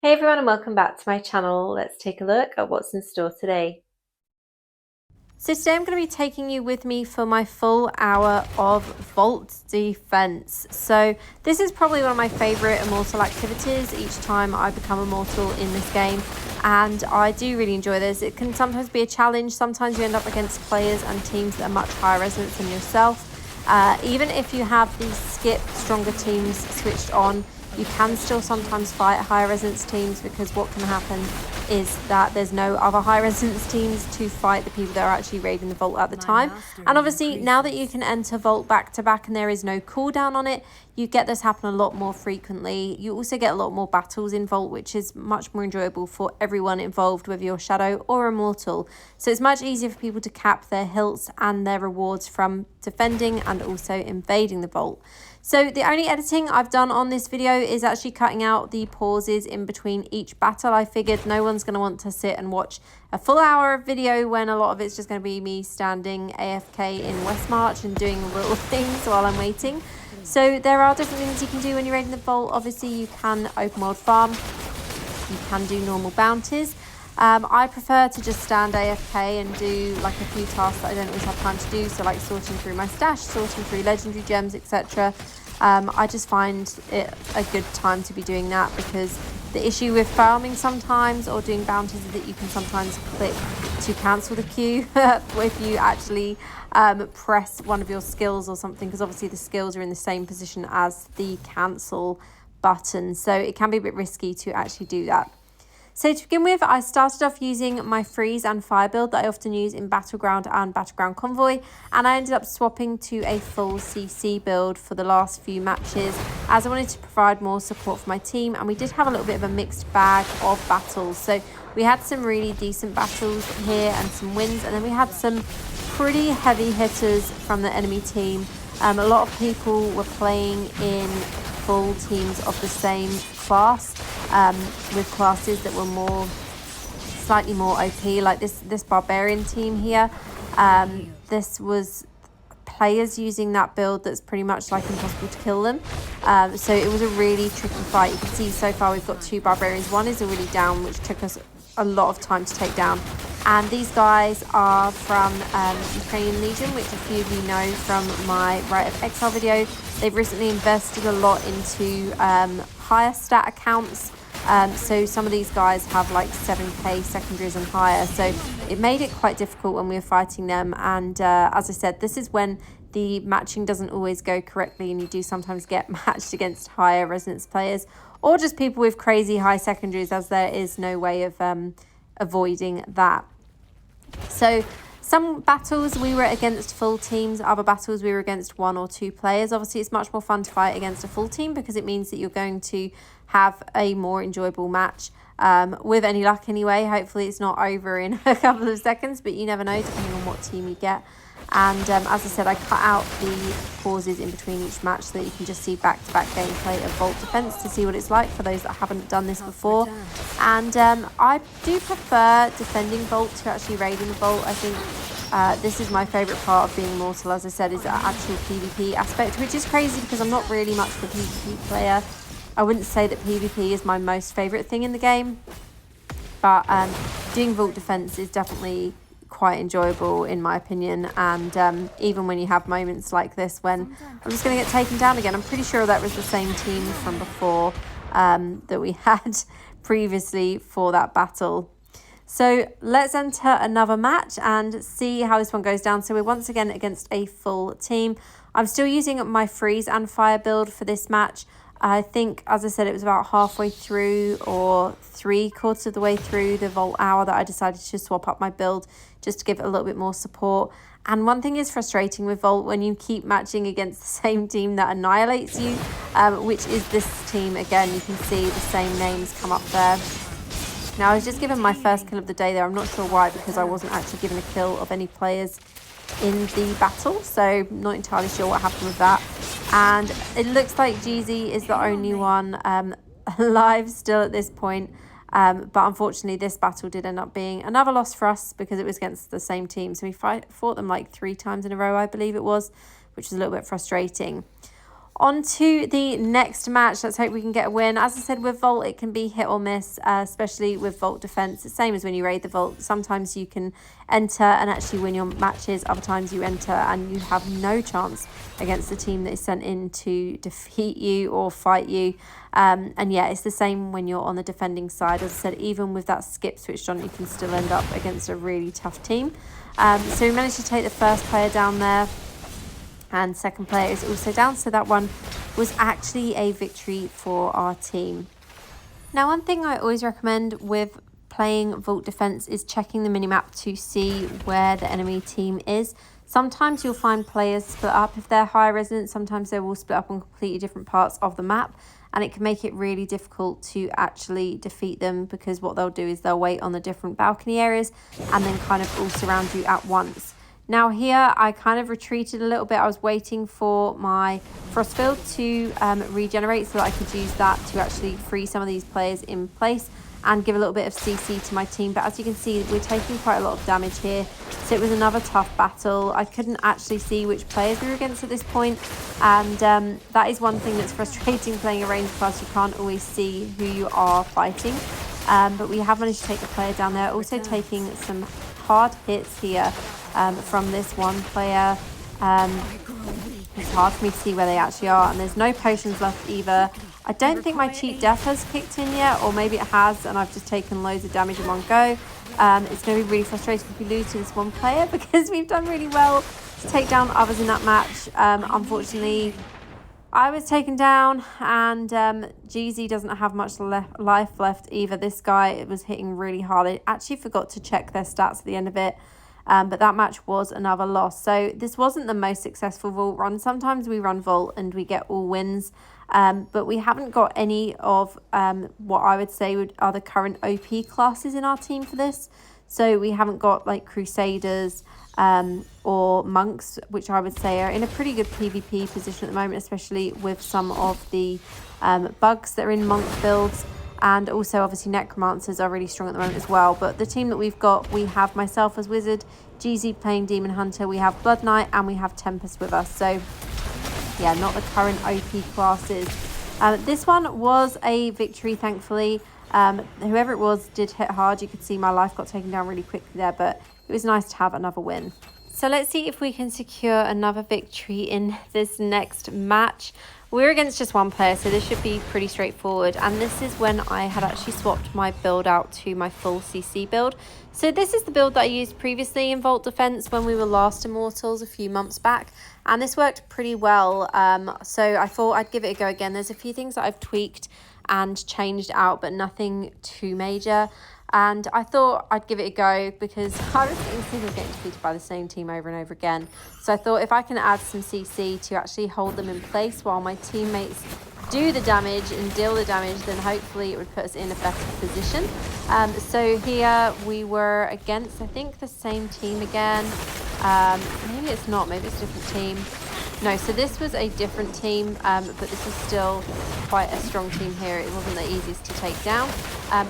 Hey everyone and welcome back to my channel. Let's take a look at what's in store today. So today I'm going to be taking you with me for my full hour of vault defense. So this is probably one of my favorite Immortal activities each time I become Immortal in this game, and I do really enjoy this. It can sometimes be a challenge. Sometimes you end up against players and teams that are much higher resonance than yourself. Even if you have these skip stronger teams switched on, you can still sometimes fight higher resonance teams, because what can happen is that there's no other high resonance teams to fight the people that are actually raiding the vault at the time. And obviously now that you can enter vault back to back and there is no cooldown on it, you get this happen a lot more frequently. You also get a lot more battles in vault, which is much more enjoyable for everyone involved, whether you're Shadow or Immortal. So it's much easier for people to cap their hilts and their rewards from defending and also invading the vault. So the only editing I've done on this video is actually cutting out the pauses in between each battle. I figured no one's going to want to sit and watch a full hour of video when a lot of it's just going to be me standing AFK in Westmarch and doing little things while I'm waiting. So there are different things you can do when you're raiding the vault. Obviously you can open world farm, you can do normal bounties. I prefer to just stand AFK and do like a few tasks that I don't always have time to do, so like sorting through my stash, sorting through legendary gems, etc. I just find it a good time to be doing that, because the issue with farming sometimes or doing bounties is that you can sometimes click to cancel the queue if you actually press one of your skills or something, because obviously the skills are in the same position as the cancel button, so it can be a bit risky to actually do that. So to begin with, I started off using my freeze and fire build that I often use in Battleground and Battleground Convoy, and I ended up swapping to a full CC build for the last few matches, as I wanted to provide more support for my team, and we did have a little bit of a mixed bag of battles. So we had some really decent battles here and some wins, and then we had some pretty heavy hitters from the enemy team. A lot of people were playing in full teams of the same class, with classes that were slightly more OP, like this barbarian team here. This was players using that build that's pretty much like impossible to kill them. So it was a really tricky fight. You can see so far we've got two barbarians. One is already down, which took us a lot of time to take down. And these guys are from Ukrainian Legion, which a few of you know from my Rite of Exile video. They've recently invested a lot into higher stat accounts. So some of these guys have like 7k secondaries and higher. So it made it quite difficult when we were fighting them. And as I said, this is when the matching doesn't always go correctly, and you do sometimes get matched against higher resonance players, or just people with crazy high secondaries, as there is no way of avoiding that. So some battles we were against full teams, other battles we were against one or two players. Obviously it's much more fun to fight against a full team, because it means that you're going to have a more enjoyable match, with any luck anyway. Hopefully it's not over in a couple of seconds, but you never know depending on what team you get. And as I said, I cut out the pauses in between each match so that you can just see back-to-back gameplay of vault defense to see what it's like for those that haven't done this before. And I do prefer defending vault to actually raiding the vault. I think this is my favorite part of being Immortal, as I said, is the actual PvP aspect, which is crazy because I'm not really much of a PvP player. I wouldn't say that PvP is my most favorite thing in the game, but doing vault defense is definitely quite enjoyable in my opinion. And even when you have moments like this when I'm just going to get taken down again, I'm pretty sure that was the same team from before that we had previously for that battle. So let's enter another match and see how this one goes down. So we're once again against a full team. I'm still using my freeze and fire build for this match. I think, as I said, it was about halfway through or 3/4 of the way through the vault hour that I decided to swap up my build just to give it a little bit more support. And one thing is frustrating with vault, when you keep matching against the same team that annihilates you, which is this team. Again, you can see the same names come up there. Now, I was just given my first kill of the day there. I'm not sure why, because I wasn't actually given a kill of any players in the battle, so not entirely sure what happened with that. And it looks like GZ is the only one alive still at this point, but unfortunately this battle did end up being another loss for us, because it was against the same team. So we fought them like 3 times in a row, I believe it was, which is a little bit frustrating. On to the next match. Let's hope we can get a win. As I said, with Vault, it can be hit or miss, especially with Vault defense. The same as when you raid the Vault. Sometimes you can enter and actually win your matches. Other times you enter and you have no chance against the team that is sent in to defeat you or fight you. And yeah, it's the same when you're on the defending side. As I said, even with that skip switched on, you can still end up against a really tough team. So we managed to take the first player down there. And second player is also down, so that one was actually a victory for our team. Now, one thing I always recommend with playing Vault Defense is checking the minimap to see where the enemy team is. Sometimes you'll find players split up. If they're high resident, sometimes they will split up on completely different parts of the map, and it can make it really difficult to actually defeat them, because what they'll do is they'll wait on the different balcony areas and then kind of all surround you at once. Now here, I kind of retreated a little bit. I was waiting for my frost field to regenerate so that I could use that to actually free some of these players in place and give a little bit of CC to my team. But as you can see, we're taking quite a lot of damage here. So it was another tough battle. I couldn't actually see which players we were against at this point. And that is one thing that's frustrating playing a ranged class. You can't always see who you are fighting. But we have managed to take a player down there. Also taking some hard hits here. From this one player. It's hard for me to see where they actually are, and there's no potions left either. I don't think my cheat death has kicked in yet, or maybe it has and I've just taken loads of damage in one go. It's going to be really frustrating if we lose to this one player, because we've done really well to take down others in that match. Unfortunately, I was taken down, and GZ doesn't have much life left either. This guy was hitting really hard. I actually forgot to check their stats at the end of it. But that match was another loss. So this wasn't the most successful Vault run. Sometimes we run Vault and we get all wins. But we haven't got any of what I would say are the current OP classes in our team for this. So we haven't got like Crusaders or Monks, which I would say are in a pretty good PvP position at the moment, especially with some of the bugs that are in Monk builds. And also, obviously, Necromancers are really strong at the moment as well. But the team that we've got, we have myself as Wizard, GZ playing Demon Hunter, we have Blood Knight, and we have Tempest with us. So, yeah, not the current OP classes. This one was a victory, thankfully. Whoever it was did hit hard. You could see my life got taken down really quickly there, but it was nice to have another win. So let's see if we can secure another victory in this next match. We're against just one player, so this should be pretty straightforward. And this is when I had actually swapped my build out to my full CC build. So this is the build that I used previously in Vault Defense when we were last Immortals a few months back. And this worked pretty well. So I thought I'd give it a go again. There's a few things that I've tweaked and changed out, but nothing too major. And I thought I'd give it a go because I was getting defeated by the same team over and over again. So I thought if I can add some CC to actually hold them in place while my teammates do the damage and deal the damage, then hopefully it would put us in a better position. So here we were against, I think, the same team again. Maybe it's not, maybe it's a different team. No, so this was a different team, but this is still quite a strong team here. It wasn't the easiest to take down,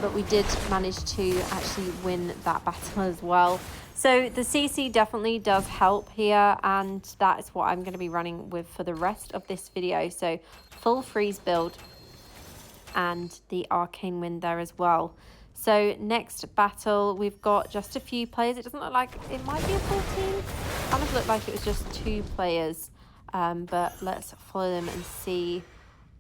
but we did manage to actually win that battle as well. So the CC definitely does help here, and that is what I'm going to be running with for the rest of this video. So full freeze build and the arcane wind there as well. So next battle, we've got just a few players. It doesn't look like it might be a full team. It kind of looked like it was just 2 players. But let's follow them and see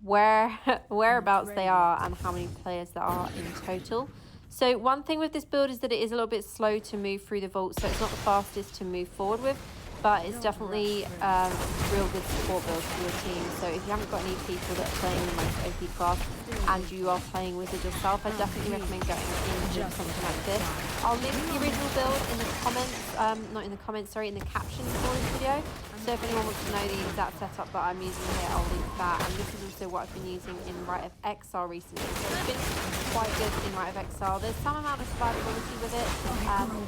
whereabouts they are and how many players there are in total. So one thing with this build is that it is a little bit slow to move through the vault, so it's not the fastest to move forward with, but it's definitely a real good support build for your team. So if you haven't got any people that are playing the most OP class and you are playing Wizard yourself, I definitely recommend going into something like this. I'll link the original build in the comments, in the captions for this video. So if anyone wants to know the exact setup that I'm using here, I'll link that. And this is also what I've been using in Rite of Exile recently. So it's been quite good in Rite of Exile. There's some amount of survivability with it,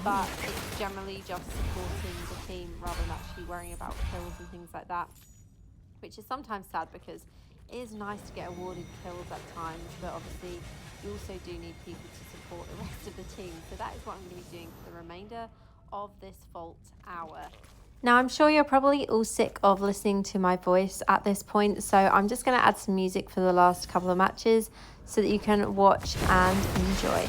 but it's generally just supporting the team rather than actually worrying about kills and things like that, which is sometimes sad because it is nice to get awarded kills at times, but obviously you also do need people to support the rest of the team. So that is what I'm going to be doing for the remainder of this Vault hour. Now, I'm sure you're probably all sick of listening to my voice at this point, so I'm just going to add some music for the last couple of matches so that you can watch and enjoy.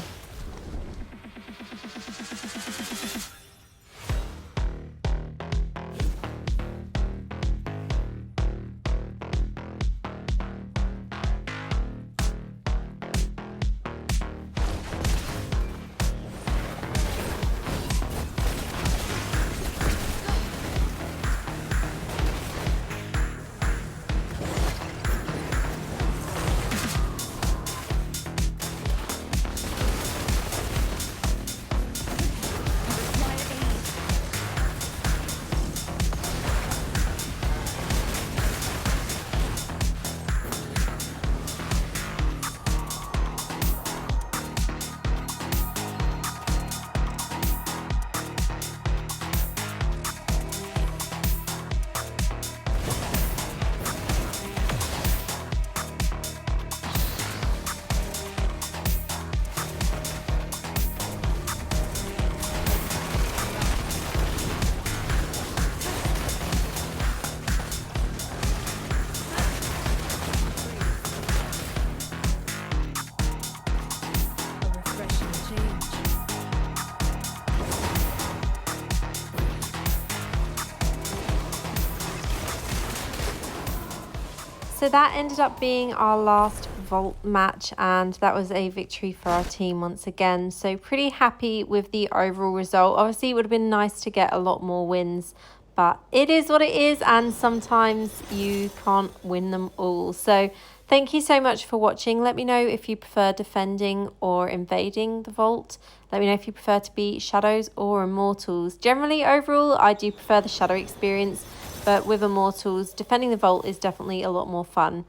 So that ended up being our last vault match, and that was a victory for our team once again. So pretty happy with the overall result. Obviously, it would have been nice to get a lot more wins, but it is what it is, and sometimes you can't win them all. So thank you so much for watching. Let me know if you prefer defending or invading the vault. Let me know if you prefer to be shadows or immortals. Generally, overall, I do prefer the shadow experience, but with Immortals, defending the vault is definitely a lot more fun.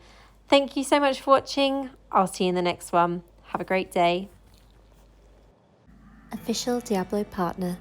Thank you so much for watching. I'll see you in the next one. Have a great day. Official Diablo Partner.